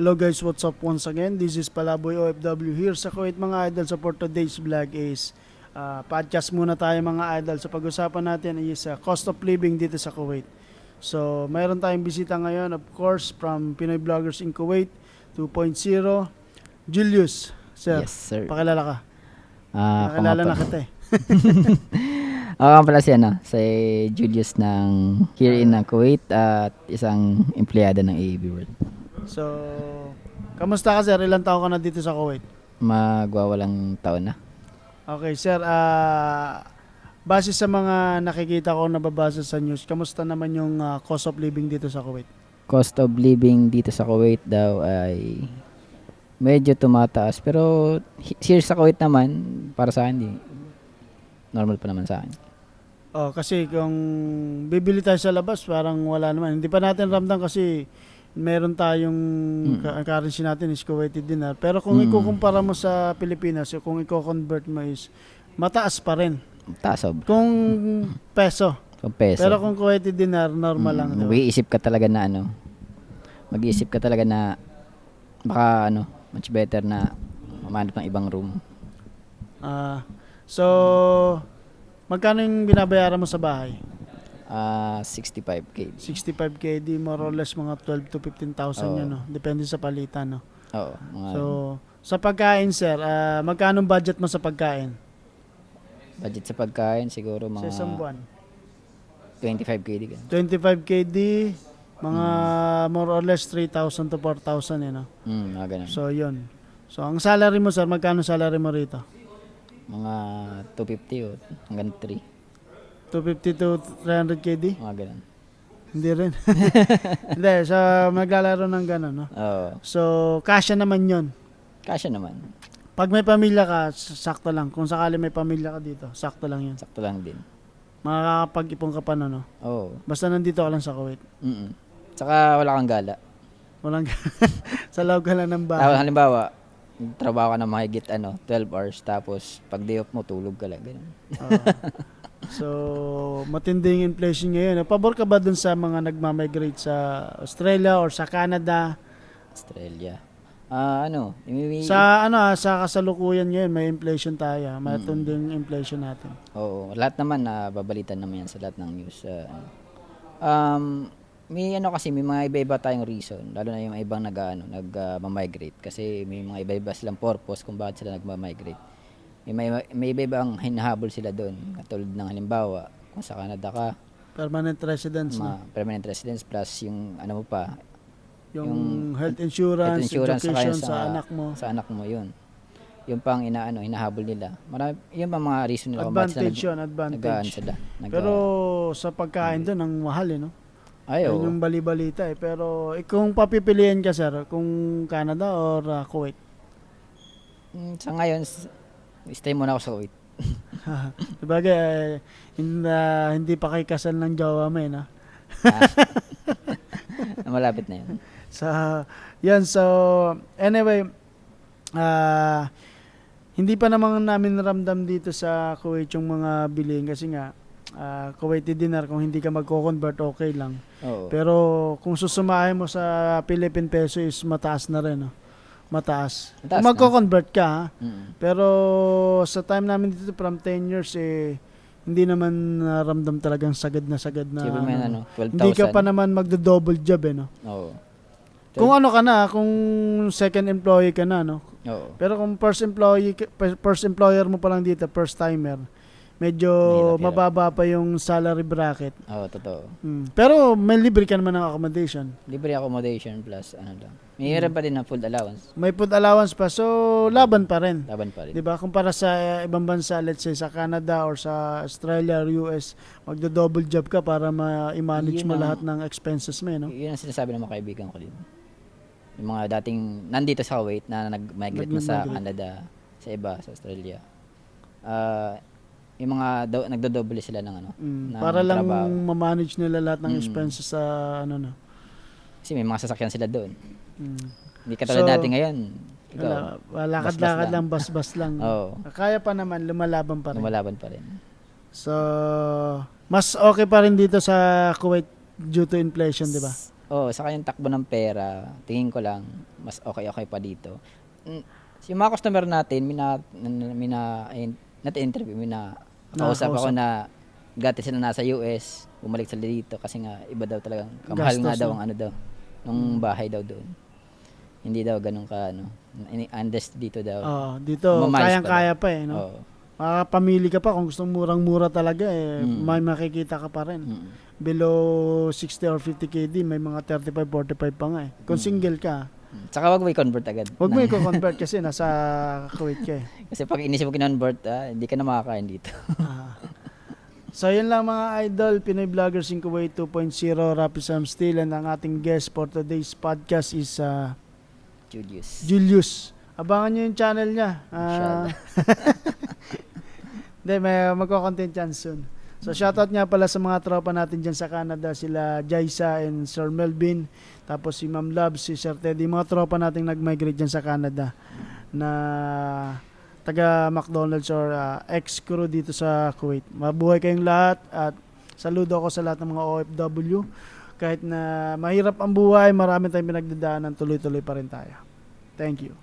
Hello guys, what's up once again? This is Palaboy OFW here sa Kuwait mga idol. So for today's vlog is podcast muna tayo mga idol. So pag-usapan natin is cost of living dito sa Kuwait. So mayroon tayong bisita ngayon, of course, from Pinoy Vloggers in Kuwait 2.0, Julius. Sir, Yes, sir. pakilala ka. Ako Nakilala nga na pala. kita eh. Ako nga pala si Julius ng here in Kuwait at isang empleyado ng AAB World. So, kamusta ka sir? Ilang taon ka na dito sa Kuwait? Magwawalang taon na. Okay sir, base sa mga nakikita ko nababasa sa news, kamusta naman yung cost of living dito sa Kuwait? Cost of living dito sa Kuwait daw ay medyo tumataas. Pero here sa Kuwait naman, para sa akin, normal pa naman sa akin. Oh, kasi kung bibili tayo sa labas, parang wala naman. Hindi pa natin ramdam kasi meron tayong currency natin is Kuwaiti dinar. Pero kung ikukumpara mo sa Pilipinas, kung i-convert mo is mataas pa rin. Tasob. Kung peso. Kung peso. Pero kung Kuwaiti dinar, normal lang. Diba? Mag-iisip ka talaga na mag-iisip ka talaga na baka much better na mamanap ng ibang room. So, magkano yung binabayaran mo sa bahay? 65K. 65K, di more or less mga 12 to 15,000 yun, no? Depende sa palitan, no? Oo. So, sa pagkain, sir, magkano budget mo sa pagkain? Budget sa pagkain siguro Sa mga isang buwan? 25K di ka. 25K di, mga more or less 3,000 to 4,000, yun, no? Mga ganun. So, yun. So, ang salary mo, sir, magkano salary mo rito? Mga 250 o hanggang 3. 250 to 300K di? Mga ganun. Hindi rin. Hindi, sa maglalaro ng gano'n, no? Oo. So, kasya naman yun. Kasya naman. Pag may pamilya ka, sakto lang. Kung sakali may pamilya ka dito, sakto lang yun. Sakto lang din. Makakapag-ipon ka pa na, no? Oo. Basta nandito ka lang sa Kuwait. Tsaka wala kang gala. Walang sa loob ka lang ng Tapos bahay. halimbawa, trabaho ka na mahigit 12 hours tapos pag day off mo tulog ka lang. Ganun. So, matinding inflation ngayon. Pabor ka ba dun sa mga nagmamigrate sa Australia or sa Canada? Australia. Sa kasalukuyan ngayon, may inflation tayo. Matinding inflation natin. Oo, lahat naman babalitan naman yan sa lahat ng news. May may mga iba-iba tayong reason, lalo na yung ibang nag-migrate kasi may mga iba-iba silang purpose kung bakit sila nagma-migrate. May iba-ibang hinahabol sila doon. Katulad ng halimbawa, kung sa Canada ka, Permanent residence, no? permanent residence plus yung mo pa, Yung health insurance, education sa anak mo. Sa anak mo yun. Yung pang hinahabol nila. Marami, yun pa mga reason nila kung bakit Advantage yun, advantage. sila. Pero sa pagkain doon, ang mahal, no? Ay, Yan yung bali-balita eh. Pero kung papipiliin ka, sir, kung Canada or Kuwait? Sa ngayon, stay muna ako sa Kuwait. Sabagay, hindi pa kay kasal ng jowa mo, no? Malapit na yun. So, anyway, hindi pa naman namin ramdam dito sa Kuwait yung mga bilihin kasi nga, Kuwaiti dinar, kung hindi ka magko-convert, okay lang. Oo. Pero kung susumahin mo sa Philippine peso is mataas na rin, no? Mataas. Kung magko-convert ka, ha? Pero sa time namin dito from 10 years hindi naman naramdam talagang sagad na May 12,000. hindi ka pa naman magdo-double job no. Oo. Kung kung second employee ka na, no. Oo. Pero kung first employer mo pa lang dito, first timer, medyo mababa pa yung salary bracket. Oo, totoo. Pero may libre ka naman ng accommodation. Libre accommodation plus lang. Mayroon pa din ng food allowance. May food allowance pa. So, laban pa rin. Laban pa rin. 'Di ba? Kumpara sa ibang bansa, let's say sa Canada or sa Australia or US, magdo-double job ka para ma-manage mo lahat ng expenses mo, no? Yun ang sinasabi ng mga kaibigan ko din. Yung mga dating nandito sa Kuwait na nag-migrate na sa Canada, sa iba, sa Australia. Yung mga nagdo-double sila ng para lang trabaho. ma-manage nila lahat ng expenses sa no. Kasi may mga sasakyan sila doon. Hindi katulad natin ngayon. Lakad-lakad lang, bas-bas lang. Oo. Kaya pa naman, lumalaban pa rin. Lumalaban pa rin. So, mas okay pa rin dito sa Kuwait due to inflation, di ba? saka yung takbo ng pera, tingin ko lang, mas okay pa dito. Yung mga customer natin, not interview, kausap ako Nakakausap. na dati sila nasa US, bumalik sila dito kasi nga iba daw talagang kamahal nga Gastos, daw no? ang ano daw, nung bahay daw doon. Hindi daw ganun ka unless dito daw. Dito, Mamalis kayang-kaya pa eh, no? Oo. Makakapamili ka pa kung gusto murang-mura talaga eh, Mm. may makikita ka pa rin. Mm. Below 60 or 50 KD, may mga 35, 45 pa nga eh. Kung single ka, Tsaka wag mo i-convert agad. huwag mo i-convert kasi nasa Kuwait ka eh. Kasi pag inisip mo kinonvert, hindi ka na makakain dito. So yun lang mga idol, Pinoy Vloggers in Kuwait 2.0, Rapi Sam Steel, and ang ating guest for today's podcast is Julius. Julius. Abangan nyo yung channel niya. Inshallah. Hindi, may magko-content yan soon. So shoutout nga pala sa mga tropa natin dyan sa Canada, sila Jaisa and Sir Melvin, tapos si Ma'am Love, si Sir Teddy, mga tropa nating nag-migrate dyan sa Canada na taga McDonald's or ex-crew dito sa Kuwait. Mabuhay kayong lahat at saludo ako sa lahat ng mga OFW. Kahit na mahirap ang buhay, marami tayong pinagdadaanan, tuloy-tuloy pa rin tayo. Thank you.